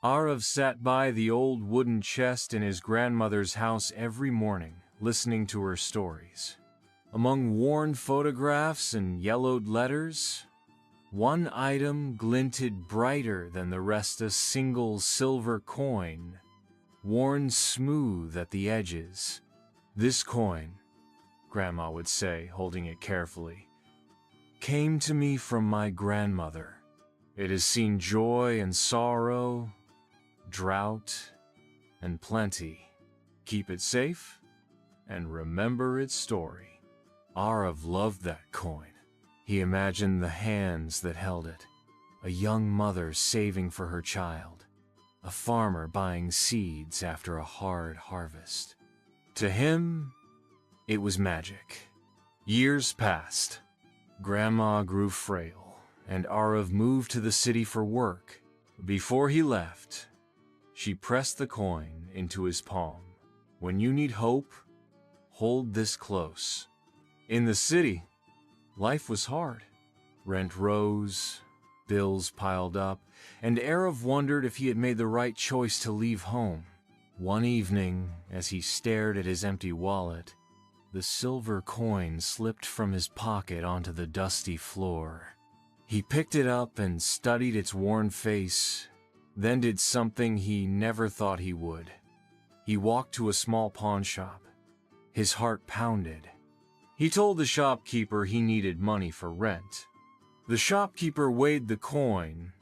Arav sat by the old wooden chest in his grandmother's house every morning, listening to her stories. Among worn photographs and yellowed letters, one item glinted brighter than the rest, a single silver coin, worn smooth at the edges. "This coin," Grandma would say, holding it carefully, "came to me from my grandmother. It has seen joy and sorrow, drought and plenty. Keep it safe and remember its story." Arav loved that coin. He imagined the hands that held it, a young mother saving for her child, a farmer buying seeds after a hard harvest. To him, it was magic. Years passed. Grandma grew frail, and Arav moved to the city for work. Before he left, she pressed the coin into his palm. "When you need hope, hold this close." In the city, life was hard. Rent rose, bills piled up, and Arav wondered if he had made the right choice to leave home. One evening, as he stared at his empty wallet, the silver coin slipped from his pocket onto the dusty floor. He picked it up and studied its worn face, then did something he never thought he would. He walked to a small pawn shop. His heart pounded. He told the shopkeeper he needed money for rent. The shopkeeper weighed the coin,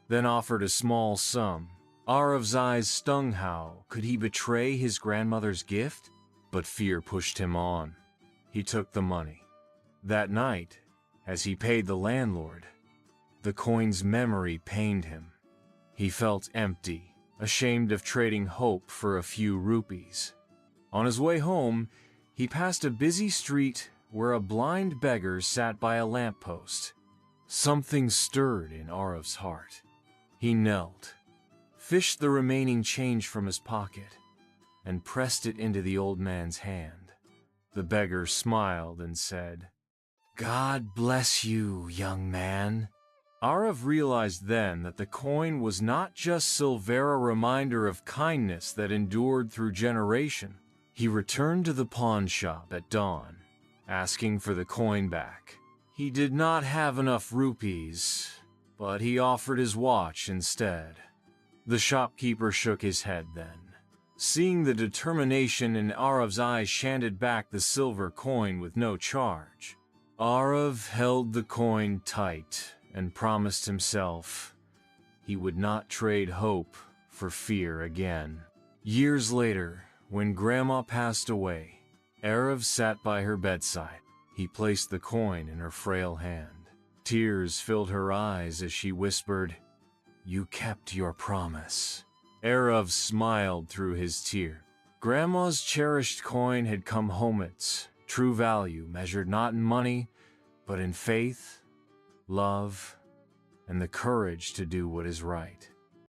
then offered a small sum. Arav's eyes stung. How could he betray his grandmother's gift? But fear pushed him on. He took the money. That night, as he paid the landlord, the coin's memory pained him. He felt empty, ashamed of trading hope for a few rupees. On his way home, he passed a busy street where a blind beggar sat by a lamppost. Something stirred in Arav's heart. He knelt, fished the remaining change from his pocket, and pressed it into the old man's hand. The beggar smiled and said, "God bless you, young man." Arav realized then that the coin was not just silver, a reminder of kindness that endured through generation. He returned to the pawn shop at dawn, asking for the coin back. He did not have enough rupees, but he offered his watch instead. The shopkeeper shook his head then. Seeing the determination in Arav's eyes, handed back the silver coin with no charge. Arav held the coin tight and promised himself he would not trade hope for fear again. Years later, when Grandma passed away, Arav sat by her bedside. He placed the coin in her frail hand. Tears filled her eyes as she whispered, "You kept your promise." Arav smiled through his tear. Grandma's cherished coin had come home, its true value measured not in money, but in faith, love, and the courage to do what is right.